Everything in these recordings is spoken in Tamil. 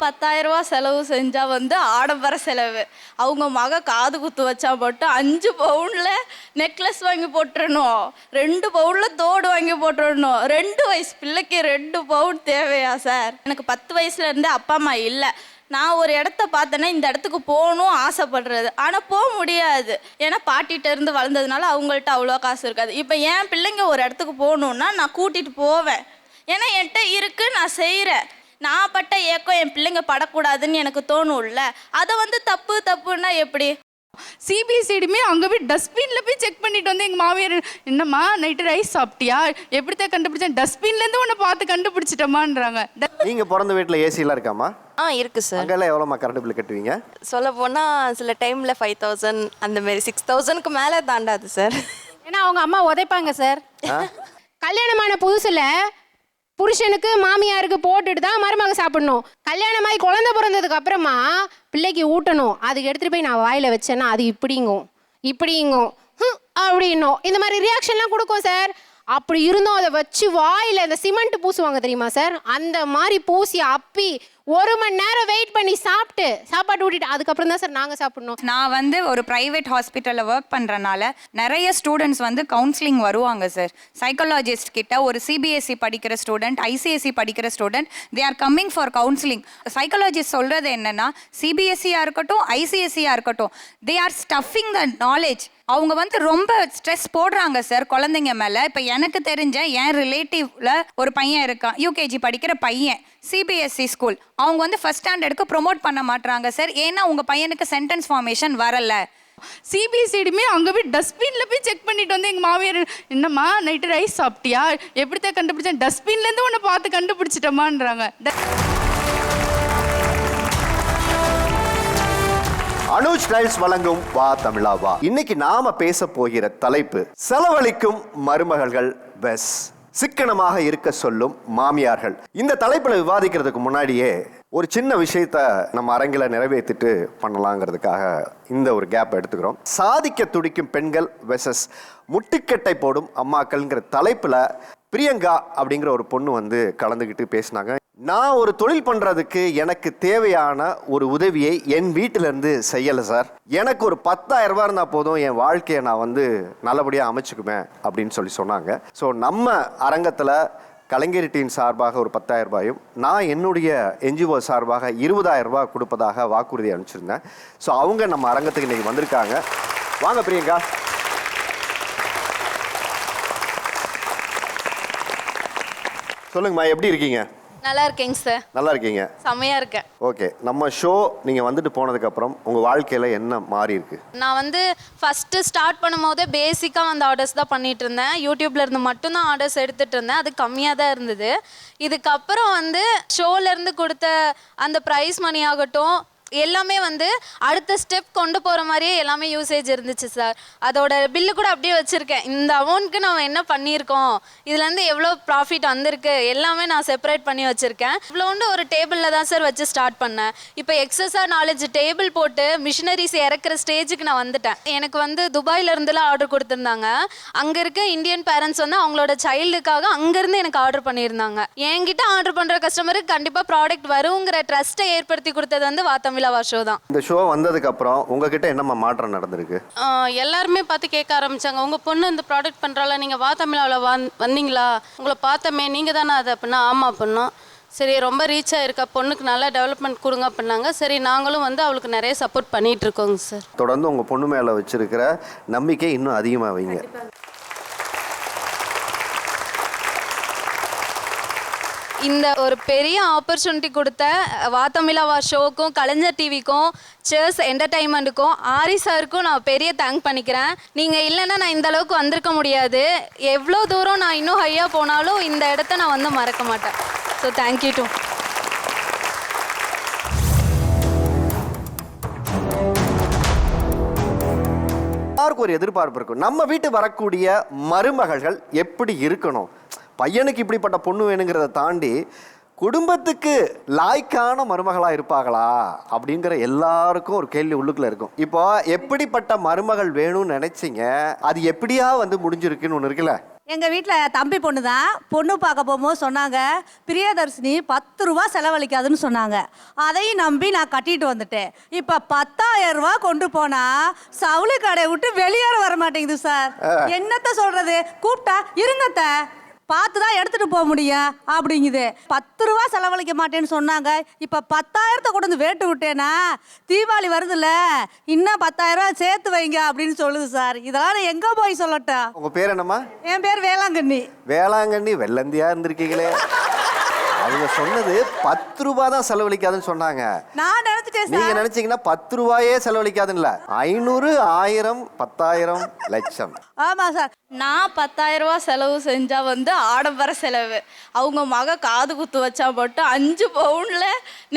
10,000 ரூபா செலவு செஞ்சால் வந்து ஆடம்பர செலவு. அவங்க மக காது குத்து வச்சா மட்டும் 5 பவுனில் நெக்லஸ் வாங்கி போட்டுறணும், 2 பவுனில் தோடு வாங்கி போட்டுறணும். 2 வயசு பிள்ளைக்கு 2 பவுன் தேவையா சார்? எனக்கு 10 வயசுலேருந்தே அப்பா அம்மா இல்லை. நான் ஒரு இடத்த பார்த்தேன்னா இந்த இடத்துக்கு போகணும் ஆசைப்படுறது, ஆனால் போக முடியாது. ஏன்னா பாட்டிகிட்ட இருந்து வளர்ந்ததுனால அவங்கள்ட்ட அவ்வளோ காசு இருக்காது. இப்போ என் பிள்ளைங்க ஒரு இடத்துக்கு போகணுன்னா நான் கூட்டிகிட்டு போவேன். ஏன்னா என்கிட்ட இருக்குது, நான் செய்கிறேன். நான் பட்ட ஏக்கம் என் பிள்ளைங்க படக்கூடாதுன்னு எனக்கு தோணும்ல. அதை வந்து தப்புன்னா எப்படி? சிபிஎஸ்சியுமே அங்கே போய் டஸ்ட்பினில் போய் செக் பண்ணிட்டு வந்து எங்கள் மாமியார், என்னம்மா நைட்டு ரைஸ் சாப்பிட்டியா, எப்படித்தான் கண்டுபிடிச்சேன், டஸ்ட்பின்லேருந்து உன்னை பார்த்து கண்டுபிடிச்சிட்டோமான்றாங்க. நீங்கள் பிறந்த வீட்டில் ஏசிலாம் இருக்காமா? இருக்கு சார். அங்கெல்லாம் எவ்வளோமா கரண்ட் பில் கட்டுவீங்க? சொல்ல போனால் சில டைமில் 5,000 அந்த மாதிரி 6,000க்கு மேலே தாண்டாது சார். ஏன்னா அவங்க அம்மா உதைப்பாங்க சார். கல்யாணமான புதுசில் புருஷனுக்கு மாமியாருக்கு போட்டுட்டு தான் மருமக சாப்பிடணும். கல்யாணமாகி குழந்தை பிறந்ததுக்கு அப்புறமா பிள்ளைக்கு ஊட்டணும். அதுக்கு எடுத்துகிட்டு போய் நான் வாயில் வச்சேன்னா அது இப்படிங்கும் அப்படின்னும் இந்த மாதிரி ரியாக்ஷன்லாம் கொடுக்கும் சார். அப்படி இருந்தும் அதை வச்சு வாயில் அந்த சிமெண்ட் பூசுவாங்க தெரியுமா சார், அந்த மாதிரி பூசி அப்பி 1 மணி நேரம் வெயிட் பண்ணி சாப்பிட்டு சாப்பாடு ஊட்டிட்டு அதுக்கப்புறம் தான் சார் நாங்கள் சாப்பிடணும். நான் வந்து ஒரு ப்ரைவேட் ஹாஸ்பிட்டலில் ஒர்க் பண்ணுறனால நிறைய ஸ்டூடெண்ட்ஸ் வந்து கவுன்சிலிங் வருவாங்க சார். சைக்காலஜிஸ்ட் கிட்ட ஒரு சிபிஎஸ்சி படிக்கிற ஸ்டூடெண்ட், ஐசிஎஸ்சி படிக்கிற student, they are coming for counselling. Psychologist சொல்கிறது என்னென்னா, சிபிஎஸ்சியாக இருக்கட்டும் ஐசிஎஸ்சியாக இருக்கட்டும், they are stuffing the knowledge. அவங்க வந்து ரொம்ப ஸ்ட்ரெஸ் போடுறாங்க சார் குழந்தைங்க மேலே. இப்போ எனக்கு தெரிஞ்ச என் ரிலேட்டிவ்ல ஒரு பையன் இருக்கான், யூகேஜி படிக்கிற பையன், சிபிஎஸ்சி ஸ்கூல். அவங்க வந்து ஃபர்ஸ்ட் ஸ்டாண்டர்டுக்கு ப்ரொமோட் பண்ண மாட்டாங்க சார். ஏன்னா உங்கள் பையனுக்கு சென்டென்ஸ் ஃபார்மேஷன் வரலை. சிபிஎஸ்சியுமே அங்கே போய் டஸ்ட்பினில் போய் செக் பண்ணிட்டு வந்து எங்கள் மாமியார், என்னம்மா நைட்டு ரைஸ் சாப்பிட்டியா, எப்படித்தான் கண்டுபிடிச்சேன், டஸ்ட்பின்லேருந்து உன்னை பார்த்து கண்டுபிடிச்சிட்டோமான்றாங்க. அனுஜ் டைல்ஸ் வழங்கும் வா தமிழா வா. இன்னைக்கு நாம பேச போகிற தலைப்பு செலவழிக்கும் மருமகள்கள் வெஸ் சிக்கனமாக இருக்க சொல்லும் மாமியார்கள். இந்த தலைப்புல விவாதிக்கிறதுக்கு முன்னாடியே ஒரு சின்ன விஷயத்த நம்ம அரங்கில நிறைவேற்றிட்டு பண்ணலாங்கிறதுக்காக இந்த ஒரு கேப் எடுத்துக்கிறோம். சாதிக்க துடிக்கும் பெண்கள் வெசஸ் முட்டுக்கட்டை போடும் அம்மாக்கள்ங்கிற தலைப்புல பிரியங்கா அப்படிங்கிற ஒரு பொண்ணு வந்து கலந்துக்கிட்டு பேசினாங்க. நான் ஒரு தொழில் பண்ணுறதுக்கு எனக்கு தேவையான ஒரு உதவியை என் வீட்டிலேருந்து செய்யலை சார். எனக்கு ஒரு 10,000 ரூபா இருந்தால் போதும், என் வாழ்க்கையை நான் வந்து நல்லபடியாக அமைச்சுக்குவேன் அப்படின்னு சொன்னாங்க. ஸோ நம்ம அரங்கத்தில் கலைஞர் டீம் சார்பாக ஒரு 10,000 ரூபாயும், நான் என்னுடைய என்ஜிஓ சார்பாக 20,000 ரூபாய் கொடுப்பதாக வாக்குறுதி அனுப்பிச்சிருந்தேன். ஸோ அவங்க நம்ம அரங்கத்துக்கு இன்றைக்கி வந்திருக்காங்க. வாங்க பிரியங்கா. சொல்லுங்கம்மா, எப்படி இருக்கீங்க? நல்லா இருக்கேங்க சார். நல்லா இருக்கீங்க? செம்மையாக இருக்கேன். ஓகே, நம்ம ஷோ நீங்கள் வந்துட்டு போனதுக்கப்புறம் உங்கள் வாழ்க்கையில் என்ன மாறி இருக்கு? நான் வந்து ஃபஸ்ட்டு ஸ்டார்ட் பண்ணும் போதே பேசிக்காக அந்த ஆர்டர்ஸ் தான் பண்ணிட்டு இருந்தேன். யூடியூப்ல இருந்து மட்டும்தான் ஆர்டர்ஸ் எடுத்துகிட்டு இருந்தேன். அது கம்மியாக தான் இருந்தது. இதுக்கப்புறம் வந்து ஷோலேருந்து கொடுத்த அந்த ப்ரைஸ் மணி ஆகட்டும் எல்லாமே வந்து அடுத்த ஸ்டெப் கொண்டு போகிற மாதிரியே எல்லாமே யூசேஜ் இருந்துச்சு சார். அதோட பில்லு கூட அப்படியே வச்சுருக்கேன். இந்த அமௌண்ட்க்கு நம்ம என்ன பண்ணியிருக்கோம், இதுலேருந்து எவ்வளோ ப்ராஃபிட் வந்திருக்கு எல்லாமே நான் செப்பரேட் பண்ணி வச்சுருக்கேன். இவ்வளோண்டு ஒரு டேபிளில் தான் சார் வச்சு ஸ்டார்ட் பண்ணேன். இப்போ எக்ஸஸாக 4 டேபிள் போட்டு மிஷினரிஸ் இறக்குற ஸ்டேஜுக்கு நான் வந்துட்டேன். எனக்கு வந்து துபாயிலேருந்துலாம் ஆர்டர் கொடுத்துருந்தாங்க. அங்கே இருக்க இந்தியன் பேரண்ட்ஸ் வந்து அவங்களோட சைல்டுக்காக அங்கேருந்து எனக்கு ஆர்டர் பண்ணியிருந்தாங்க. என்கிட்ட ஆர்டர் பண்ணுற கஸ்டமருக்கு கண்டிப்பாக ப்ராடக்ட் வருங்கிற ட்ரஸ்ட்டை ஏற்படுத்தி கொடுத்தது வந்து வா தமிழா வா ஷோ தான். இந்த ஷோ வந்ததுக்கு அப்புறம் உங்ககிட்ட என்னமா மாற்றம் நடந்திருக்கு? எல்லாருமே பார்த்து கேட்க ஆரம்பிச்சாங்க, உங்க பொண்ணு இந்த ப்ராடக்ட் பண்றாளா, நீங்க வா தமிழாவில் வந்தீங்களா, உங்களை பார்த்தமே நீங்க தானே அதை அப்படின்னா ஆமா பண்ணோம். சரி ரொம்ப ரீச் ஆயிருக்கா, பொண்ணுக்கு நல்லா டெவலப்மெண்ட் கொடுங்க அப்படின்னாங்க. சரி நாங்களும் வந்து அவளுக்கு நிறைய சப்போர்ட் பண்ணிட்டு இருக்கோங்க சார். தொடர்ந்து உங்க பொண்ணு மேல வச்சிருக்கிற நம்பிக்கை இன்னும் அதிகமாக வைங்க. இந்த ஒரு பெரிய ஆப்பர்ச்சுனிட்டி கொடுத்த வா தமிழா வா ஷோக்கும் கலைஞர் டிவிக்கும் சேர்ஸ் என்டர்டைன்மெண்ட்டுக்கும் ஆரி சாருக்கும் நான் பெரிய தேங்க் பண்ணிக்கிறேன். நீங்கள் இல்லைன்னா நான் இந்த அளவுக்கு வந்திருக்க முடியாது. எவ்வளோ தூரம் நான் இன்னும் ஹையாக போனாலும் இந்த இடத்த நான் வந்து மறக்க மாட்டேன். ஸோ தேங்க்யூ டு எல்லாருக்கும் ஒரு எதிர்பார்ப்பு இருக்கும், நம்ம வீட்டு வரக்கூடிய மருமகள்கள் எப்படி இருக்கணும், பையனுக்கு இப்படிப்பட்ட பொண்ணு வேணுங்கிறத தாண்டி குடும்பத்துக்கு லாய்க்கான மருமகளாக இருப்பாங்களா அப்படிங்கிற எல்லாருக்கும் ஒரு கேள்வி உள்ளுக்குள்ள இருக்கும். இப்போ எப்படிப்பட்ட மருமகள் வேணும்னு நினைச்சிங்க, அது எப்படியா வந்து முடிஞ்சிருக்குன்னு ஒன்று இருக்குல்ல, எங்கள் வீட்டில் தம்பி பொண்ணு தான். பொண்ணு பார்க்க போகும்போது சொன்னாங்க, பிரியதர்ஷினி 10 ரூபா செலவழிக்காதுன்னு சொன்னாங்க. அதையும் நம்பி நான் கட்டிட்டு வந்துட்டேன். இப்போ 10,000 ரூபா கொண்டு போனா சவுளி கடையை விட்டு வெளியேற வர மாட்டேங்குது சார். என்னத்த சொல்றது? கூப்பிட்டா இருங்கத்த பார்த்து தான் எடுத்துட்டு போக முடியும் அப்படிங்குது. 10 ரூபா செலவழிக்க மாட்டேன்னு சொன்னாங்க. இப்போ 10,000 கொண்டு வந்து வேட்டு விட்டேனா, தீபாவளி வருதுல்ல, இன்னும் 10,000 ரூபா சேர்த்து வைங்க அப்படின்னு சொல்லுது சார். இதெல்லாம் நான் எங்கே போய் சொல்லட்டேன்? உங்க பேர் என்னம்மா? என் பேர் வேளாங்கண்ணி. வேளாங்கண்ணி வெள்ளந்தியா இருந்திருக்கீங்களே. அவங்க சொன்னது 10 ரூபா தான் செலவழிக்காதுன்னு சொன்னாங்க. நான் நினைச்சிட்டேன் நீங்க சார். நினைச்சீங்கன்னா 10 ரூபாயே செலவழிக்காதுன்னு 500, 1000, 10,000, லட்சம். ஆமா சார். நான் 10,000 ரூபா செலவு செஞ்சா ஆடம்பர செலவு. அவங்க மக காது குத்து வச்சா மட்டும் 5 பவுன்ல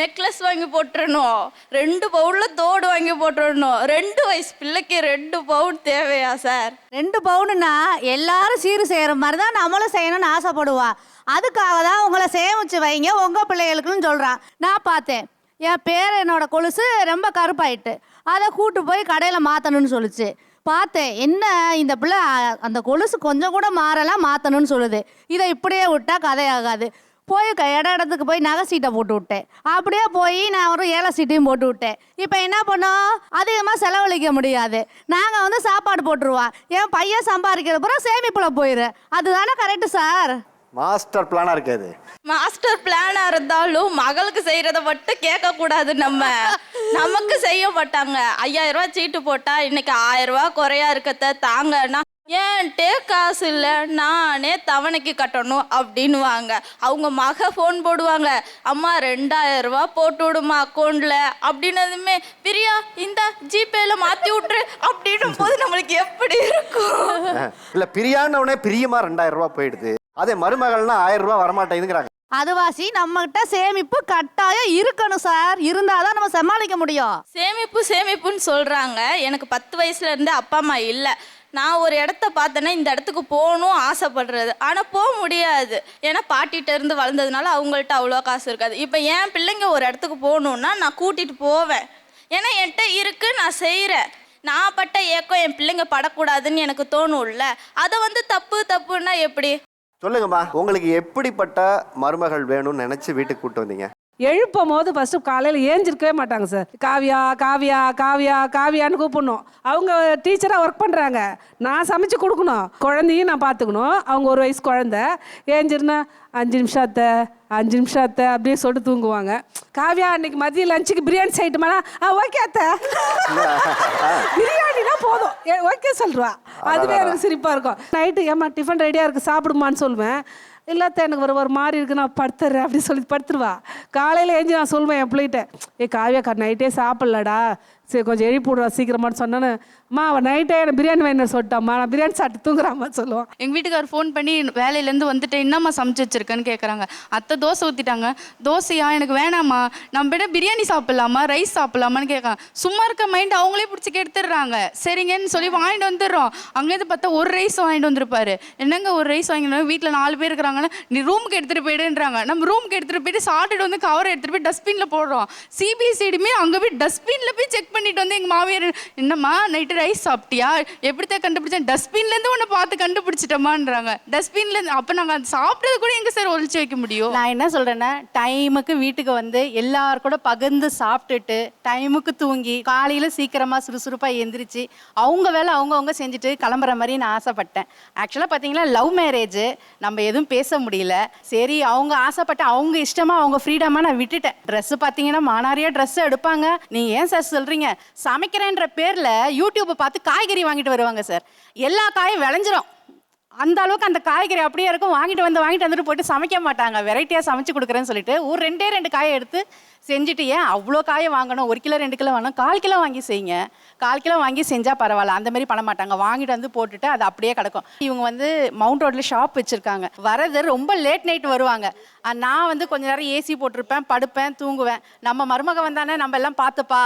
நெக்லஸ் வாங்கி போட்டுறணும், 2 பவுன்ல தோடு வாங்கி போட்டுறணும். 2 வயசு பிள்ளைக்கு 2 பவுன் தேவையா சார்? 2 பவுனுன்னா எல்லாரும் சீர் செய்யற மாதிரி தான் நம்மளும் செய்யணும்னு ஆசைப்படுவா. அதுக்காக தான் உங்களை சேமிச்சு வைங்க உங்க பிள்ளைகளுக்குன்னு சொல்றான். நான் பார்த்தேன், என் என்னோட கொலுசு ரொம்ப கருப்பாயிட்டு, அதை கூட்டு போய் கடையில் மாற்றணும்னு சொல்லிச்சு. பார்த்தேன், என்ன இந்த பிள்ளை அந்த கொலுசு கொஞ்சம் கூட மாறலாம் மாற்றணும்னு சொல்லுது. இதை இப்படியே விட்டா கதையாகாது. போய் இடத்துக்கு போய் நகை சீட்டை போட்டு விட்டேன். அப்படியே போய் நான் ஒரு ஏழை சீட்டையும் போட்டு விட்டேன். இப்போ என்ன பண்ணோம்? அதிகமாக செலவழிக்க முடியாது. நாங்கள் சாப்பாடு போட்டுருவோம். என் பையன் சம்பாதிக்கிற பிறகு சேமிப்பில் போயிடு. அதுதானே கரெக்டு சார்? மாஸ்டர் பிளானா இருக்காது. மாஸ்டர் பிளானா இருந்தாலும் மகளுக்கு செய்யறத மட்டும் கேட்க கூடாது. நமக்கு செய்ய மாட்டாங்க. 5,000 ரூபா சீட்டு போட்டா இன்னைக்கு 1000 ரூபா குறையா இருக்கத்த தாங்கன்னா, ஏன்ட்டே காசு இல்லை, நானே தவணைக்கு கட்டணும் அப்படின்னுவாங்க. அவங்க மக ஃபோன் போடுவாங்க, அம்மா 2,000 ரூபா போட்டு விடுமா அக்கௌண்ட்ல அப்படின்னதுமே, பிரியா இந்த ஜிபேல மாற்றி விட்டுரு அப்படின்னும் போது நம்மளுக்கு எப்படி இருக்கும்? இல்ல பிரியான்னு உடனே பிரியமா 2,000 ரூபா போயிடுது. அதே மருமகள்னா 1000 ரூபா வரமாட்டேங்குதுங்கிறாங்க. அதுவாசி நம்மகிட்ட சேமிப்பு கட்டாயம் இருக்கணும் சார். இருந்தாதான் நம்ம சமாளிக்க முடியும். சேமிப்புன்னு சொல்றாங்க. எனக்கு 10 வயசுல இருந்து அப்பா அம்மா இல்லை. நான் ஒரு இடத்த பார்த்தேன்னா இந்த இடத்துக்கு போகணும் ஆசைப்படுறது, ஆனால் போக முடியாது. ஏன்னா பாட்டிகிட்ட இருந்து வளர்ந்ததுனால அவங்கள்ட்ட அவ்வளோ காசு இருக்காது. இப்போ என் பிள்ளைங்க ஒரு இடத்துக்கு போகணுன்னா நான் கூட்டிகிட்டு போவேன். ஏன்னா என்கிட்ட இருக்கு, நான் செய்கிறேன். நான் பட்ட ஏக்கம் என் பிள்ளைங்க படக்கூடாதுன்னு எனக்கு தோணும்ல. அதை தப்புன்னா எப்படி? சொல்லுங்கம்மா, உங்களுக்கு எப்படிப்பட்ட மருமகள் வேணும்னு நினைச்சு வீட்டுக்கு கூட்டு வந்தீங்க? எழுப்பும் போது ஃபஸ்ட்டு காலையில் ஏஞ்சிருக்கவே மாட்டாங்க சார். காவியா காவியா காவியா காவியான்னு கூப்பிடணும். அவங்க டீச்சராக ஒர்க் பண்ணுறாங்க, நான் சமைச்சு கொடுக்கணும், குழந்தையும் நான் பார்த்துக்கணும். அவங்க 1 வயசு குழந்த. ஏஞ்சிருந்தா 5 நிமிஷம் அத்தை அப்படியே சொல்லிட்டு தூங்குவாங்க. காவியா அன்னைக்கு மதியம் லஞ்சுக்கு பிரியாணி செய்யட்டுமாண்ணா? ஓகே அத்தை, பிரியாணினா போதும், ஓகே சொல்லுவா. அதுவே எனக்கு சிரிப்பாக இருக்கும். நைட்டு ஏம்மா டிஃபன் ரெடியாக இருக்குது சாப்பிடுமான்னு சொல்லுவேன். இல்லாத்த எனக்கு ஒரு மாதிரி இருக்கு, நான் படுத்துறேன் அப்படின்னு சொல்லி படுத்துருவா. காலையில் ஏஞ்சி நான் சொல்லுவேன் என் பிள்ளைகிட்ட, காவியா நைட்டே சாப்பிட்லடா, சரி கொஞ்சம் எழுப்பி விடுவா சீக்கிரமான்னு சொன்னேன்னு, அம்மா அவன் நைட்டே எனக்கு பிரியாணி வேணும் சொல்லிட்டாம்மா, நான் பிரியாணி சாப்பிட்டு தூங்குறாம்மான்னு சொல்லுவான். எங்கள் வீட்டுக்கார் ஃபோன் பண்ணி வேலையிலேருந்து வந்துட்டு என்னம்மா சமைச்சு வச்சிருக்கேன்னு கேட்குறாங்க. அத்தை தோசை ஊற்றிட்டாங்க. தோசையா? எனக்கு வேணாம்மா, நம்ம விட பிரியாணி சாப்பிட்லாமா ரைஸ் சாப்பிட்லாமான்னு கேட்காங்க. சும்மா இருக்க மைண்ட் அவங்களே பிடிச்சி கெடுத்துடுறாங்க. சரிங்கன்னு சொல்லி வாங்கிட்டு வந்துடுறோம். அங்கேருந்து பார்த்தா ஒரு ரைஸ் வாங்கிட்டு வந்துருப்பாரு. என்னங்க ஒரு ரைஸ் வாங்கினோம், வீட்டில் 4 பேர் இருக்கிறாங்கன்னா நீ ரூமுக்கு எடுத்துகிட்டு போயிடுன்றாங்க. நம்ம ரூமுக்கு எடுத்துகிட்டு போயிட்டு சாப்பிட்டுட்டு கவர் எடுத்துகிட்டு போய் டஸ்ட்பினில் போடுறோம். சிபிஎஸ்சிடியுமே அங்கே போய் டஸ்ட்பினில் போய் செக் பண்ணிட்டு எங்கள் மாமியார், என்னம்மா நைட்டு ரைஸ் சாப்பிட்டியா, எப்படித்தான் கண்டுபிடிச்சேன்? டஸ்ட்பின்லேருந்து உன்னை பார்த்து கண்டுபிடிச்சிட்டோமான்றாங்க. டஸ்ட்பின்லேருந்து. அப்போ நாங்கள் அது சாப்பிட்றது கூட எங்கே சார் ஒழிச்சு வைக்க முடியும்? நான் என்ன சொல்கிறேன்னா, டைமுக்கு வீட்டுக்கு எல்லாரும் கூட பகிர்ந்து சாப்பிட்டுட்டு டைமுக்கு தூங்கி காலையில் சீக்கிரமாக சுறுசுறுப்பாக எந்திரிச்சு அவங்க வேலை அவங்கவுங்க செஞ்சுட்டு கிளம்புற மாதிரி நான் ஆசைப்பட்டேன். ஆக்சுவலாக பார்த்தீங்கன்னா லவ் மேரேஜ், நம்ம எதுவும் பேச முடியல. சரி அவங்க ஆசைப்பட்ட அவங்க இஷ்டமாக அவங்க ஃப்ரீடமாக நான் விட்டுட்டேன். ட்ரெஸ்ஸு பார்த்தீங்கன்னா மானாரியாக ட்ரெஸ்ஸு எடுப்பாங்க. நீங்கள் ஏன் சார் சொல்கிறீங்க? சமைக்கிறேன்ற பேரில் யூடியூப்பை பார்த்து காய்கறி வாங்கிட்டு வருவாங்க சார். எல்லா காயும் விளைஞ்சிரும். அந்த அளவுக்கு அந்த காய்கறி அப்படியே இருக்கும். வாங்கிட்டு வந்துட்டு போயிட்டு சமைக்க மாட்டாங்க. வெரைட்டியாக சமைச்சு கொடுக்குறேன்னு சொல்லிட்டு ஒரு 2 காயை எடுத்து செஞ்சுட்டு, ஏன் அவ்வளோ காயை வாங்கணும்? 1 கிலோ 2 கிலோ வாங்கணும், 1/4 கிலோ வாங்கி செய்யுங்க. 1/4 கிலோ வாங்கி செஞ்சால் பரவாயில்ல. அந்த மாதிரி பண்ண மாட்டாங்க. வாங்கிட்டு போட்டுட்டு அது அப்படியே கிடக்கும். இவங்க மவுண்ட் ரோட்டில் ஷாப் வச்சுருக்காங்க. வரது ரொம்ப லேட் நைட் வருவாங்க. நான் கொஞ்ச நேரம் ஏசி போட்டிருப்பேன், படுப்பேன், தூங்குவேன். நம்ம மருமக வந்தானே நம்ம எல்லாம் பார்த்துப்பா,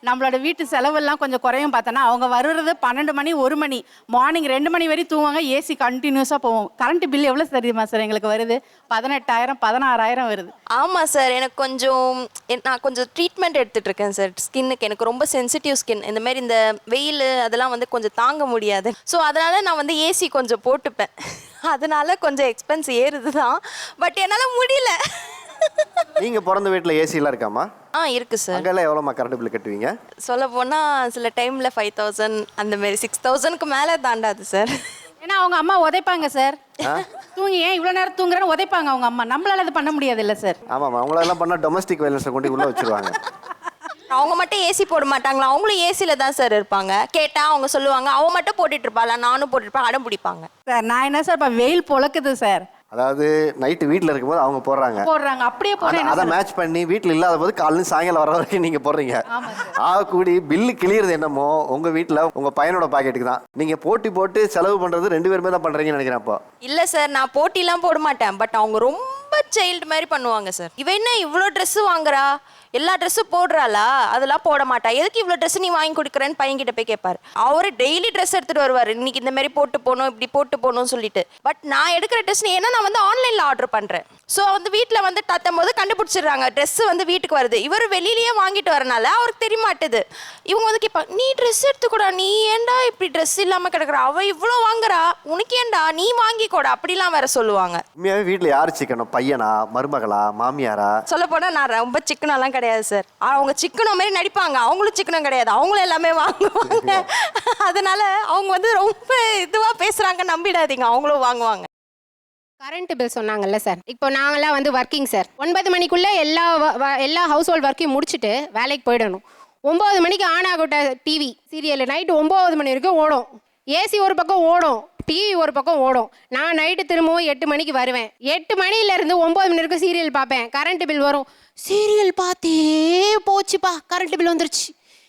நம்மளோட வீட்டு செலவெல்லாம் கொஞ்சம் குறையும் பார்த்தோன்னா, அவங்க வருறது 12 மணி 1 மணி, மார்னிங் 2 மணி வரையும் தூங்குவாங்க. ஏசி கண்டினியூஸாக போவோம். கரண்ட் பில் எவ்வளோ தெரியுமா சார் எங்களுக்கு வருது? 18,000 16,000 வருது. ஆமாம் சார், எனக்கு கொஞ்சம் நான் கொஞ்சம் ட்ரீட்மெண்ட் எடுத்துகிட்டு இருக்கேன் சார் ஸ்கின்னுக்கு. எனக்கு ரொம்ப சென்சிட்டிவ் ஸ்கின். இந்த மாதிரி இந்த வெயில் அதெல்லாம் வந்து கொஞ்சம் தாங்க முடியாது. ஸோ அதனால் நான் வந்து ஏசி கொஞ்சம் போட்டுப்பேன். அதனால கொஞ்சம் எக்ஸ்பென்ஸ் ஏறுது தான், பட் என்னால் முடியல. நீங்க பிறந்த வீட்டில் ஏசிலாம் இருக்காமா? இருக்கு சார். அங்கெல்லாம் எவ்வளோமா கரண்ட் பில் கட்டுவீங்க? சொல்ல போனால் சில டைமில் 5000 அந்த மாதிரி 6000க்கு மேலே தாண்டாது சார். ஏன்னா அவங்க அம்மா உதைப்பாங்க சார். தூங்கி ஏன் இவ்வளோ நேரம் தூங்குறேன்னு உதைப்பாங்க அவங்க அம்மா. நம்மளால அது பண்ண முடியாது இல்லை சார். ஆமாம்மா, அவங்களெல்லாம் பண்ணால் டொமஸ்டிக் வயலன்ஸை கொண்டு உள்ளே வச்சுருவாங்க. அவங்க மட்டும் ஏசி போட மாட்டாங்களா? அவங்களும் ஏசியில் தான் சார் இருப்பாங்க. கேட்டால் அவங்க சொல்லுவாங்க அவன் மட்டும் போட்டுட்டு இருப்பாளா, நானும் போட்டுருப்பேன், அடம் பிடிப்பாங்க. சார் நான் என்ன சார் இப்போ வெயில் பொழக்குது சார். அதாவது நைட்டு வீட்டில் இருக்கும்போது அவங்க போடுறாங்க, அப்படியே போடுறேன். அதை மேட்ச் பண்ணி வீட்டில் இல்லாத போது காலையில் சாயங்காலம் வர வரைக்கும் நீங்கள் போடுறீங்க. கூடி பில்லு கிளியறது என்னமோ உங்கள் வீட்டில் உங்கள் பையனோட பாக்கெட்டுக்கு தான். நீங்கள் போட்டி போட்டு செலவு பண்ணுறது 2 பேருமே தான் பண்ணுறீங்கன்னு நினைக்கிறேன். அப்போ இல்லை சார், நான் போட்டிலாம் போட மாட்டேன். பட் அவங்க ரொம்ப சைல்டு மாதிரி பண்ணுவாங்க சார். இவ என்ன இவ்வளோ ட்ரெஸ்ஸு வாங்குறா, எல்லா ட்ரெஸ்ஸும் போடுறாளா, அதெல்லாம் போட மாட்டா, எதுக்கு இவ்வளோ ட்ரெஸ் நீ வாங்கி கொடுக்குறேன்னு பையன்கிட்ட போய் கேட்பார். அவர் டெய்லி ட்ரெஸ் எடுத்துகிட்டு வருவார், இன்னைக்கு இந்த மாதிரி போட்டு போகணும் இப்படி போட்டு போகணும்னு சொல்லிட்டு. பட் நான் எடுக்கிற ட்ரெஸ் ஏன்னா நான் வந்து ஆன்லைனில் ஆர்டர் பண்ணுறேன். ஸோ வந்து வீட்டில் வந்து தத்தும் போது கண்டுபிடிச்சிடுறாங்க ட்ரெஸ்ஸு வந்து வீட்டுக்கு வருது. இவர் வெளியிலேயே வாங்கிட்டு வரனால அவருக்கு தெரிய மாட்டுது. இவங்க வந்து கேட்பாங்க, நீ ட்ரெஸ் எடுத்துக்கூடா, நீ ஏன்டா இப்படி ட்ரெஸ் இல்லாமல் கிடக்குறா, அவள் இவ்வளோ வாங்குறா, உனக்கு ஏன்டா நீ வாங்கிக்கூடா, அப்படிலாம் வேற சொல்லுவாங்க. உண்மையாகவே வீட்டில் யார் சிக்கனம், பையனா, மருமகளா, மாமியாரா? சொல்ல போனால் நான் ரொம்ப சிக்கனெல்லாம் கிடையாது சார். அவங்க சிக்கனம் மாதிரி நடிப்பாங்க, அவங்களும் சிக்கனம் கிடையாது, அவங்களும் எல்லாமே வாங்குவாங்க. அதனால அவங்க வந்து ரொம்ப இதுவாக பேசுகிறாங்க, நம்பிடாதீங்க, அவங்களும் வாங்குவாங்க. கரண்ட் பில் சொன்னாங்கல்ல சார், இப்போ நாங்களாம் வந்து ஒர்க்கிங் சார். 9 மணிக்குள்ளே எல்லா ஹவுஸ் ஹோல்ட் ஒர்க்கையும் முடிச்சுட்டு வேலைக்கு போயிடணும். 9 மணிக்கு ஆன் ஆகட்ட டிவி சீரியல் நைட்டு 9 மணி வரைக்கும் ஓடும். ஏசி ஒரு பக்கம் ஓடும், டிவி ஒரு பக்கம் ஓடும். நான் நைட்டு திரும்பவும் 8 மணிக்கு வருவேன். 8 மணிலேருந்து 9 மணி வரைக்கும் சீரியல் பார்ப்பேன். கரண்ட் பில் வரும். சீரியல் பார்த்தே போச்சுப்பா, கரண்ட் பில் வந்துருச்சு.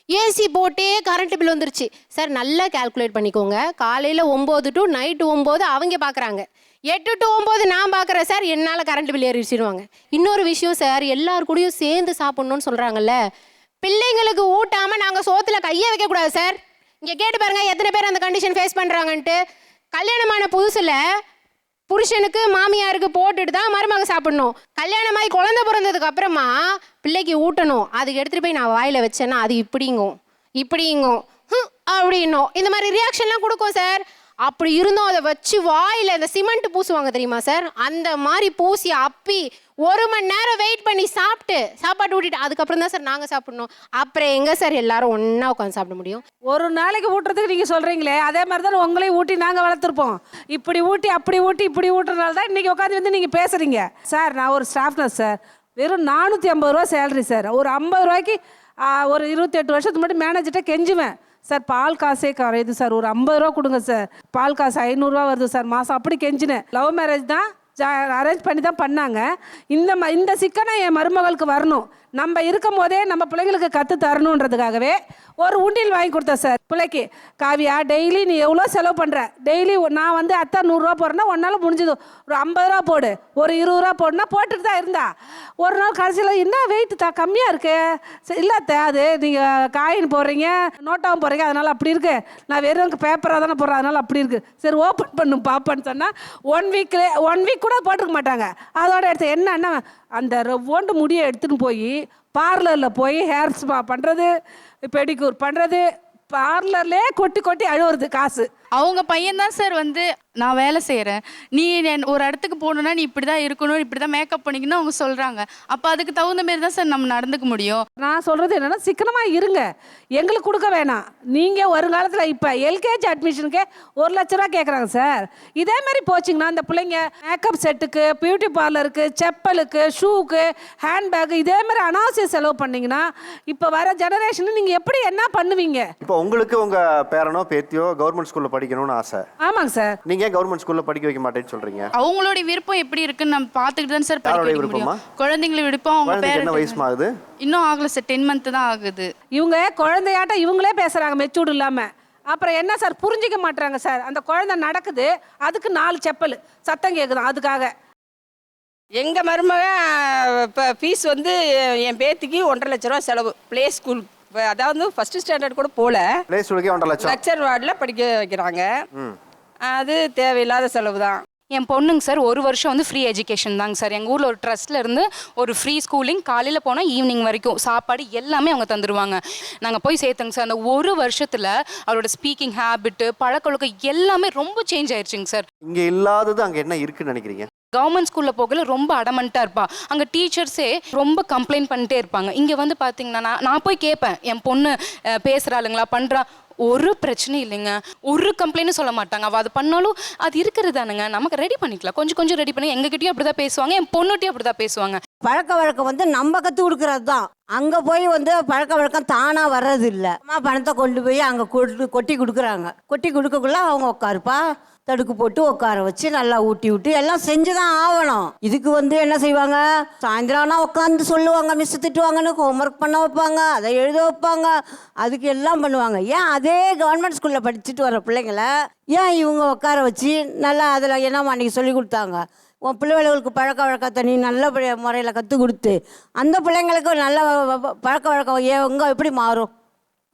ஏசி போட்டே கரண்ட் பில் வந்துருச்சு. சார் நல்லா கால்குலேட் பண்ணிக்கோங்க. காலையில் 9 டு நைட்டு 9 அவங்க பார்க்குறாங்க, 8 டு 9 நான் பார்க்குறேன் சார். என்னால் கரண்ட் பில் ஏறிடுச்சிடுவாங்க. இன்னொரு விஷயம் சார், எல்லாரு கூடயும் சேர்ந்து சாப்பிட்ணுன்னு சொல்கிறாங்கல்ல, பிள்ளைங்களுக்கு ஊட்டாமல் நாங்கள் சோத்தில் கையை வைக்கக்கூடாது சார். இங்கே கேட்டு பாருங்கள் எத்தனை பேர் அந்த கண்டிஷன் ஃபேஸ் பண்ணுறாங்கன்ட்டு. கல்யாணமான புதுசில் புருஷனுக்கு மாமியாருக்கு போட்டுட்டு தான் மருமக சாப்பிடணும். கல்யாணமாகி குழந்தை பிறந்ததுக்கு அப்புறமா பிள்ளைக்கு ஊட்டணும். அதுக்கு எடுத்துகிட்டு போய் நான் வாயில் வச்சேன்னா அது இப்படிங்கும் அப்படின்னும் இந்த மாதிரி ரியாக்ஷன்லாம் கொடுக்கும் சார். அப்படி இருந்தோம் அதை வச்சு வாயில் இந்த சிமெண்ட் பூசுவாங்க தெரியுமா சார், அந்த மாதிரி பூசி அப்பி 1 மணி நேரம் வெயிட் பண்ணி சாப்பிட்டு சாப்பாடு ஊட்டிட்டு அதுக்கப்புறம் தான் சார் நாங்கள் சாப்பிடணும். அப்புறம் எங்கே சார் எல்லாரும் ஒன்றா உட்காந்து சாப்பிட முடியும்? ஒரு நாளைக்கு ஊட்டுறதுக்கு நீங்கள் சொல்கிறீங்களே, அதே மாதிரி தான் உங்களையும் ஊட்டி நாங்கள் வளர்த்துருப்போம். இப்படி ஊட்டி அப்படி ஊட்டி இப்படி ஊட்டுறதுனால தான் இன்றைக்கி உட்காந்து வந்து நீங்கள் பேசுகிறீங்க. சார் நான் ஒரு ஸ்டாஃப் நர்ஸ் சார், வெறும் 450 ரூபா சேலரி சார். ஒரு 50 ரூபாய்க்கு ஒரு 28 வருஷத்துக்கு மட்டும் மேனேஜர்கிட்ட கெஞ்சுவேன், சார் பால் காசே குறையுது சார், ஒரு 50 ரூபா கொடுங்க சார், பால் காசு 500 ரூபா வருது சார் மாதம். அப்படி கெஞ்சினேன். லவ் மேரேஜ் தான், அரேஞ்ச் பண்ணி தான் பண்ணாங்க. இந்த சிக்கனை என் மருமகளுக்கு வரணும், நம்ம இருக்கும் போதே நம்ம பிள்ளைங்களுக்கு கற்று தரணுன்றதுக்காகவே ஒரு உண்டியல் வாங்கி கொடுத்தேன் சார் பிள்ளைக்கு. காவியா, டெய்லி நீ எவ்வளோ செலவு பண்ணுற, டெய்லி நான் வந்து அத்தை 100 ரூபா போடுறேன்னா ஒன்றால் முடிஞ்சது ஒரு 50 ரூபா போடு, ஒரு 20 ரூபா போடுனா போட்டுட்டு தான் இருந்தா. ஒரு நாள் கடைசியில் என்ன வெயிட் கம்மியாக இருக்கு, இல்லை அத்தை அது நீங்கள் காயின் போடுறீங்க நோட்டாவும் போடுறீங்க அதனால் அப்படி இருக்கு, நான் வெறும் பேப்பராக தானே போடுறேன் அதனால் அப்படி இருக்குது. சரி ஓப்பன் பண்ணும் பாப்பான்னு சொன்னால் 1 வீக் கூட போட்டிருக்க மாட்டாங்க. அதோட எடுத்து என்னன்னா அந்த ரவ்வோண்டு முடியை எடுத்துன்னு போய் பார்லரில் போய் ஹேர் ஸ்பா பண்ணுறது, பெடிக்யூர் பண்ணுறது, பார்லர்லேயே கொட்டி கொட்டி அழுவுறது காசு. அவங்க பையன் தான் சார் வந்து நான் வேலை செய்கிறேன், நீ ஒரு இடத்துக்கு போகணுன்னா நீ இப்படி தான் இருக்கணும், இப்படி தான் மேக்கப் பண்ணிக்கணும் அவங்க சொல்கிறாங்க. அப்போ அதுக்கு தகுந்த மாரி தான் சார் நம்ம நடந்துக்க முடியும். நான் சொல்கிறது என்னென்னா சிக்கனமாக இருங்க, எங்களுக்கு கொடுக்க வேணாம். நீங்கள் வருங்காலத்தில் இப்போ எல்கேஜி அட்மிஷனுக்கே 1 லட்ச ரூபா கேட்குறாங்க சார். இதேமாரி போச்சிங்கன்னா அந்த பிள்ளைங்க மேக்கப் செட்டுக்கு, பியூட்டி பார்லருக்கு, செப்பலுக்கு, ஷூக்கு, ஹேண்ட்பேக்கு இதேமாரி அனாவசிய செலவு பண்ணிங்கன்னா இப்போ வர ஜெனரேஷனு நீங்கள் எப்படி என்ன பண்ணுவீங்க? இப்போ உங்களுக்கு உங்கள் பேரனோ பேத்தியோ கவர்மெண்ட் ஸ்கூலில் படிக்கணும்னு ஆசை. ஆமாங்க சார். நீங்கள் கவர்மெண்ட் ஸ்கூலில் படிக்க வைக்க மாட்டேன்னு சொல்கிறீங்க. அவங்களுடைய விருப்பம் எப்படி இருக்குன்னு நம்ம பார்த்துக்கிட்டு தான் சார் படிக்க வைக்க முடியும். குழந்தைங்களை விருப்பம் அவங்க பேர் என்ன வயசு ஆகுது? இன்னும் ஆகல சார், 10 month தான் ஆகுது. இவங்க குழந்தையாட்டம் இவங்களே பேசுகிறாங்க மெச்சூர்டு இல்லாமல். அப்புறம் என்ன சார் புரிஞ்சிக்க மாட்டுறாங்க சார். அந்த குழந்தை நடக்குது, அதுக்கு 4 செப்பல் சத்தம் கேட்குதான் அதுக்காக. எங்கள் மருமக இப்போ ஃபீஸ் வந்து என் பேத்திக்கு 1.5 லட்ச ரூபா செலவு ப்ளே ஸ்கூல். அதாவது ஃபர்ஸ்ட் ஸ்டாண்டர்ட் கூட போல, ப்ளே ஸ்கூலுக்கே 1.5 லட்சம் லெக்சர் வார்டில் படிக்க வைக்கிறாங்க. அது தேவையில்லாத செலவு தான். என் பொண்ணுங்க சார் ஒரு வருஷம் வந்து ஃப்ரீ எஜுகேஷன் தாங்க சார். எங்கள் ஊரில் ஒரு ட்ரஸ்ட்டில் இருந்து ஒரு ஃப்ரீ ஸ்கூலிங், காலையில் போனால் ஈவினிங் வரைக்கும் சாப்பாடு எல்லாமே அவங்க தந்துடுவாங்க. நாங்கள் போய் சேர்த்தோங்க சார். அந்த ஒரு வருஷத்தில் அவரோட ஸ்பீக்கிங் ஹேபிட்டு, பழக்கொழுக்கம் எல்லாமே ரொம்ப சேஞ்ச் ஆயிடுச்சுங்க சார். இங்கே இல்லாதது அங்கே என்ன இருக்குன்னு நினைக்கிறீங்க? கவர்மெண்ட் ஸ்கூலில் போகல ரொம்ப அடமெண்ட்டாக இருப்பா. அங்கே டீச்சர்ஸே ரொம்ப கம்ப்ளைண்ட் பண்ணிட்டே இருப்பாங்க. இங்கே வந்து பார்த்தீங்கன்னா நான் போய் கேட்பேன், என் பொண்ணு பேசுகிறாளுங்களா, பண்ணுறா, ஒரு பிரச்சனையும் இல்லைங்க, ஒரு கம்ப்ளைண்ட்டும் சொல்ல மாட்டாங்க. அவள் அது பண்ணாலும் அது இருக்கிறது தானுங்க, நமக்கு ரெடி பண்ணிக்கலாம், கொஞ்சம் கொஞ்சம் ரெடி பண்ணி. எங்ககிட்டயும் அப்படி தான் பேசுவாங்க, என் பொண்ணுகிட்டையும் அப்படி தான் பேசுவாங்க. பழக்க வழக்கம் வந்து நம்ம கற்றுக் கொடுக்குறது தான். அங்கே போய் வந்து பழக்க வழக்கம் தானாக வர்றது இல்லை. அம்மா பணத்தை கொண்டு போய் அங்கே கொட்டி கொடுக்குறாங்க. கொட்டி கொடுக்கக்குள்ள அவங்க உட்காருப்பா, தடுக்கு போட்டு உட்கார வச்சு நல்லா ஊட்டி விட்டு எல்லாம் செஞ்சு தான் ஆகணும். இதுக்கு வந்து என்ன செய்வாங்க, சாயந்தரம் ஆனால் உட்காந்து சொல்லுவாங்க, மிஸ் திட்டுவாங்கன்னு ஹோம்ஒர்க் பண்ண வைப்பாங்க, அதை எழுத வைப்பாங்க, அதுக்கு எல்லாம் பண்ணுவாங்க. ஏன் அதே கவர்மெண்ட் ஸ்கூலில் படிச்சுட்டு வர பிள்ளைங்கள ஏன் இவங்க உட்கார வச்சு நல்லா அதில் என்னம்மா அன்றைக்கி சொல்லி கொடுத்தாங்க, உன் பிள்ளைகளுக்கு பழக்க வழக்கத்தை நீ நல்ல முறையில் கற்றுக் கொடுத்து அந்த பிள்ளைங்களுக்கு நல்ல பழக்க வழக்கம் எங்கே எப்படி மாறும்?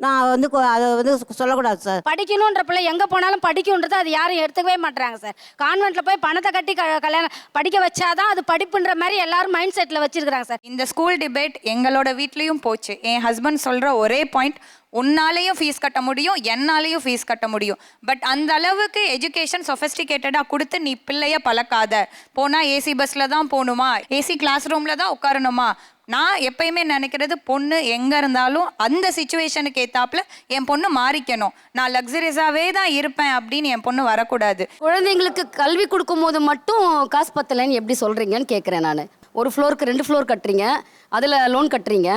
நான் வந்து அதை வந்து சொல்லக்கூடாது சார். படிக்கணுன்ற பிள்ளை எங்கே போனாலும் படிக்கணுன்றது அது யாரும் எடுத்துக்கவே மாட்டுறாங்க சார். கான்வென்ட்டில் போய் பணத்தை கட்டி கல்யாணம் படிக்க வச்சாதான் அது படிப்புன்ற மாதிரி எல்லாரும் மைண்ட் செட்டில் வச்சிருக்கிறாங்க சார். இந்த ஸ்கூல் டிபேட் எங்களோட வீட்லேயும் போச்சு. என் ஹஸ்பண்ட் சொல்கிற ஒரே பாயிண்ட், உன்னாலேயும் ஃபீஸ் கட்ட முடியும், என்னாலேயும் ஃபீஸ் கட்ட முடியும், பட் அந்த அளவுக்கு எஜுகேஷன் சொஃபஸ்டிகேட்டடாக கொடுத்து நீ பிள்ளைய பழக்காத. போனால் ஏசி பஸ்ஸில் தான் போகணுமா, ஏசி கிளாஸ் ரூமில் தான் உட்காரணுமா? நான் எப்பயுமே நினைக்கிறது, பொண்ணு எங்கே இருந்தாலும் அந்த சிச்சுவேஷனுக்கு ஏற்றாப்புல என் பொண்ணு மாறிக்கணும். நான் லக்ஸரியஸாகவே தான் இருப்பேன் அப்படின்னு என் பொண்ணு வரக்கூடாது. குழந்தைங்களுக்கு கல்வி கொடுக்கும் போது மட்டும் காசு பத்தலைன்னு எப்படி சொல்கிறீங்கன்னு கேட்குறேன் நான். ஒரு ஃப்ளோருக்கு 2 ஃப்ளோர் கட்டுறீங்க, அதில் லோன் கட்டுறீங்க,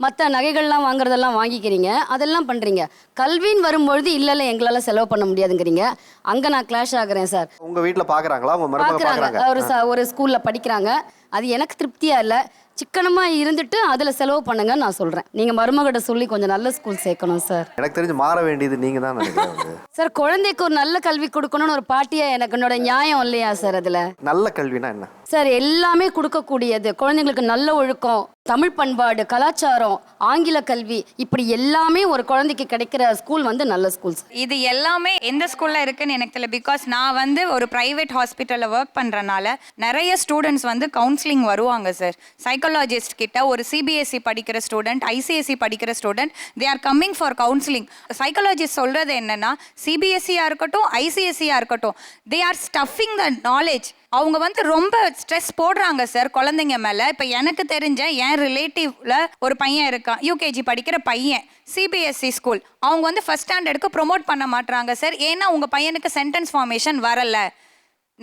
மற்ற நகைகள்லாம் வாங்குறதெல்லாம் வாங்கிக்கிறீங்க, அதெல்லாம் பண்ணுறீங்க. கல்வின்னு வரும்பொழுது இல்லை எங்களால் செலவு பண்ண முடியாதுங்கிறீங்க. அங்கே நான் கிளாஷ் ஆகுறேன் சார். உங்கள் வீட்டில் பார்க்குறாங்களா? உங்கள் மருமக பார்க்குறாங்க, ஒரு ஸ்கூலில் படிக்கிறாங்க. அது எனக்கு திருப்தியாக இல்லை. சிக்கனமாக இருந்துட்டு அதில் செலவு பண்ணுங்கன்னு நான் சொல்கிறேன். நீங்கள் மருமகிட்ட சொல்லி கொஞ்சம் நல்ல ஸ்கூல் சேர்க்கணும் சார். எனக்கு தெரிஞ்சு மாற வேண்டியது நீங்கள் தான் நினைக்கிறேன் சார். குழந்தைக்கு ஒரு நல்ல கல்வி கொடுக்கணும்னு ஒரு பாட்டியாக எனக்கு என்னோட நியாயம் இல்லையா சார்? அதில் நல்ல கல்வினா என்ன சார்? எல்லாமே கொடுக்கக்கூடியது. குழந்தைங்களுக்கு நல்ல ஒழுக்கம், தமிழ் பண்பாடு, கலாச்சாரம், ஆங்கில கல்வி, இப்படி எல்லாமே ஒரு குழந்தைக்கு கிடைக்கிற ஸ்கூல் வந்து நல்ல ஸ்கூல். இது எல்லாமே எந்த ஸ்கூலில் இருக்குன்னு எனக்கு தெரியல. பிகாஸ் நான் வந்து ஒரு ப்ரைவேட் ஹாஸ்பிட்டலில் ஒர்க் பண்ணுறனால நிறைய ஸ்டூடெண்ட்ஸ் வந்து கவுன்சிலிங் வருவாங்க சார். சைக்காலஜிஸ்ட் கிட்ட ஒரு சிபிஎஸ்சி படிக்கிற ஸ்டூடெண்ட், ஐசிஎஸ்சி படிக்கிற student, they are coming for counselling. Psychologist சொல்கிறது என்னென்னா, சிபிஎஸ்சியாக இருக்கட்டும், ஐசிஎஸ்சியாக இருக்கட்டும், they are stuffing the knowledge. அவங்க வந்து ரொம்ப ஸ்ட்ரெஸ் போடுறாங்க சார் குழந்தைங்க மேலே. இப்போ எனக்கு தெரிஞ்ச என் ரிலேட்டிவ்ல ஒரு பையன் இருக்கான், யூகேஜி படிக்கிற பையன், சிபிஎஸ்சி ஸ்கூல். அவங்க வந்து ஃபர்ஸ்ட் ஸ்டாண்டர்டுக்கு ப்ரொமோட் பண்ண மாட்டாங்க சார். ஏன்னா உங்கள் பையனுக்கு சென்டென்ஸ் ஃபார்மேஷன் வரலை.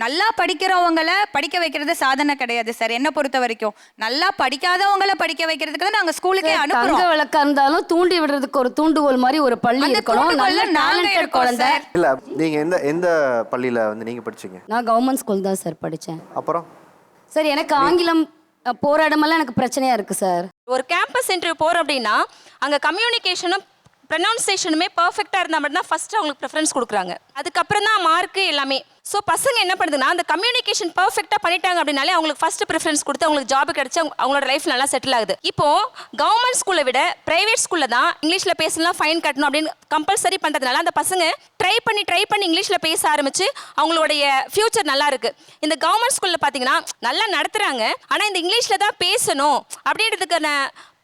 நல்லா படிக்கிறவங்கள படிக்க வைக்கிறது சாதனை கிடையாது சார் என்னை பொறுத்த வரைக்கும். நல்லா படிக்காதவங்கள படிக்க வைக்கிறதுக்கு தான் நாங்கள் ஸ்கூலுக்கே அனுப்புறோம். தங்க விளக்கா இருந்தாலும் தூண்டி விடுறதுக்கு ஒரு தூண்டுகோல் மாதிரி ஒரு பள்ளி இருக்கணும். நல்ல டேலண்டட் குழந்தை. இல்ல நீங்க எந்த பள்ளியில வந்து நீங்க படிச்சீங்க? நான் கவர்மெண்ட் ஸ்கூல் தான் சார் படித்தேன். அப்புறம் சார் எனக்கு ஆங்கிலம் போராடமெல்லாம் எனக்கு பிரச்சனையா இருக்கு சார். ஒரு கேம்பஸ் இன்டர்வியூ போறோம் அப்படின்னா அங்க கம்யூனிகேஷனும் ப்ரொனவுன்சியேஷனுமே பர்ஃபெக்டாக இருந்தால் மட்டும்தான் ஃபஸ்ட்டு அவங்களுக்கு ப்ரிஃபரன்ஸ் கொடுக்குறாங்க. அதுக்கப்புறம் தான் மார்க்கு எல்லாமே. ஸோ பசங்க என்ன பண்ணுதுன்னா, அந்த கம்யூனிகேஷன் பர்ஃபெக்டாக பண்ணிட்டாங்க அப்படின்னாலே அவங்களுக்கு ஃபஸ்ட்டு ப்ரிஃபரன்ஸ் கொடுத்து அவங்களுக்கு ஜாப் கிடச்சி அவங்களோட லைஃப் நல்லா செட்டில் ஆகுது. இப்போது கவர்மெண்ட் ஸ்கூலை விட ப்ரைவேட் ஸ்கூலில் தான் இங்கிலீஷில் பேசலாம், ஃபைன் கட்டணும் அப்படின்னு கம்பல்சரி பண்ணுறதுனால அந்த பசங்க ட்ரை பண்ணி இங்கிலீஷில் பேச ஆரம்பித்து அவங்களுடைய ஃப்யூச்சர் நல்லா இருக்குது. இந்த கவர்மெண்ட் ஸ்கூலில் பார்த்தீங்கன்னா நல்லா நடத்துகிறாங்க, ஆனால் இந்த இங்கிலீஷில் தான் பேசணும் அப்படின்றதுக்கான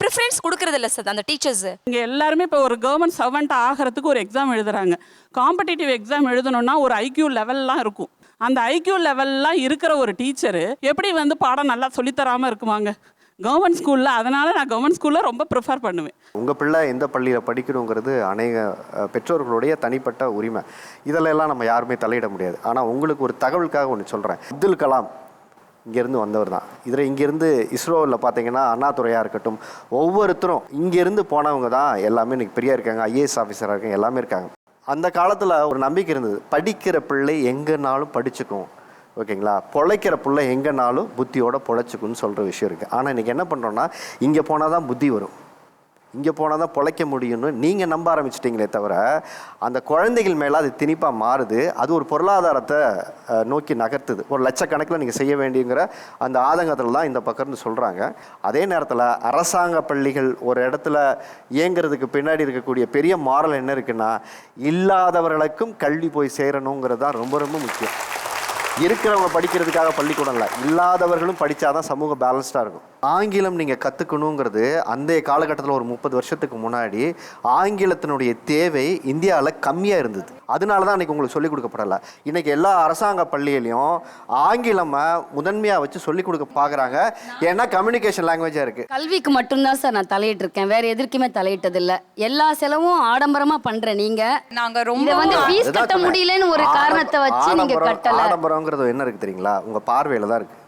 ப்ரிஃபரன்ஸ் கொடுக்கறது இல்லை சார் அந்த டீச்சர்ஸ். இங்கே எல்லாருமே இப்போ ஒரு கவர்மெண்ட் சர்வெண்ட் ஆகிறதுக்கு ஒரு எக்ஸாம் எழுதுறாங்க. காம்படிட்டிவ் எக்ஸாம் எழுதணும்னா ஒரு ஐக்யூ லெவல்லாம் இருக்கும். அந்த ஐக்யூ லெவல்லாம் இருக்கிற ஒரு டீச்சரு எப்படி வந்து பாடம் நல்லா சொல்லித்தராமல் இருக்குமாங்க கவர்மெண்ட் ஸ்கூலில்? அதனால் நான் கவர்மெண்ட் ஸ்கூலில் ரொம்ப ப்ரிஃபர் பண்ணுவேன். உங்கள் பிள்ளை எந்த பள்ளியில் படிக்கணுங்கிறது அநேக பெற்றோர்களுடைய தனிப்பட்ட உரிமை. இதெல்லாம் நம்ம யாருமே தலையிட முடியாது. ஆனால் உங்களுக்கு ஒரு தகவலுக்காக ஒன்று சொல்கிறேன். அப்துல் கலாம் இங்கேருந்து வந்தவர் தான். இதில் இங்கேருந்து இஸ்ரோவில் பார்த்தீங்கன்னா அண்ணாதுரையாக இருக்கட்டும், ஒவ்வொருத்தரும் இங்கேருந்து போனவங்க தான் எல்லாமே இன்றைக்கி பெரியா இருக்காங்க, ஐஏஎஸ் ஆஃபீஸராக இருக்காங்க, எல்லாமே இருக்காங்க. அந்த காலத்தில் ஒரு நம்பிக்கை இருந்தது, படிக்கிற பிள்ளை எங்கேனாலும் படிச்சுக்கும், ஓகேங்களா, பொழைக்கிற பிள்ளை எங்கேனாலும் புத்தியோட பொழைச்சிக்குன்னு சொல்கிற விஷயம் இருக்குது. ஆனால் இன்றைக்கி என்ன பண்ணுறோன்னா, இங்கே போனால் தான் புத்தி வரும், இங்கே போனால் தான் பொழைக்க முடியும்னு நீங்கள் நம்ப ஆரம்பிச்சிட்டிங்களே தவிர அந்த குழந்தைகள் மேலே அது திணிப்பாக மாறுது. அது ஒரு பொருளாதாரத்தை நோக்கி நகர்த்துது. ஒரு லட்சக்கணக்கில் நீங்கள் செய்ய வேண்டியங்கிற அந்த ஆதங்கத்தில் தான் இந்த பக்கம்னு சொல்கிறாங்க. அதே நேரத்தில் அரசாங்க பள்ளிகள் ஒரு இடத்துல இயங்கிறதுக்கு பின்னாடி இருக்கக்கூடிய பெரிய மாரல் என்ன இருக்குன்னா, இல்லாதவர்களுக்கும் கல்வி போய் சேரணுங்கிறது தான் ரொம்ப ரொம்ப முக்கியம். இருக்கிறவங்க படிக்கிறதுக்காக பள்ளிக்கூடம் இல்லை, இல்லாதவர்களும் படித்தாதான் சமூகம் பேலன்ஸ்டாக இருக்கும். ஆங்கிலம் நீங்கள் கற்றுக்கணுங்கிறது அந்த காலகட்டத்தில் ஒரு 30 வருஷத்துக்கு முன்னாடி ஆங்கிலத்தினுடைய தேவை இந்தியாவில் கம்மியாக இருந்தது. அதனால தான் அன்றைக்கி உங்களுக்கு சொல்லிக் கொடுக்கப்படலை. இன்றைக்கி எல்லா அரசாங்க பள்ளியிலையும் ஆங்கிலமை முதன்மையாக வச்சு சொல்லிக் கொடுக்க பார்க்குறாங்க. ஏன்னா கம்யூனிகேஷன் லாங்குவேஜாக இருக்குது. கல்விக்கு மட்டும்தான் சார் நான் தலையிட்டு இருக்கேன், வேற எதற்குமே தலையிட்டது இல்லை. எல்லா செலவும் ஆடம்பரமா பண்றேன். நீங்க நாங்க ரொம்ப இதை வந்து ஃபீஸ் கட்ட முடியலன்னு ஒரு காரணத்தை வச்சு நீங்க கட்டல. ஆடம்பரங்கிறது என்ன இருக்கு தெரியுங்களா? உங்க பார்வையில தான் இருக்கு.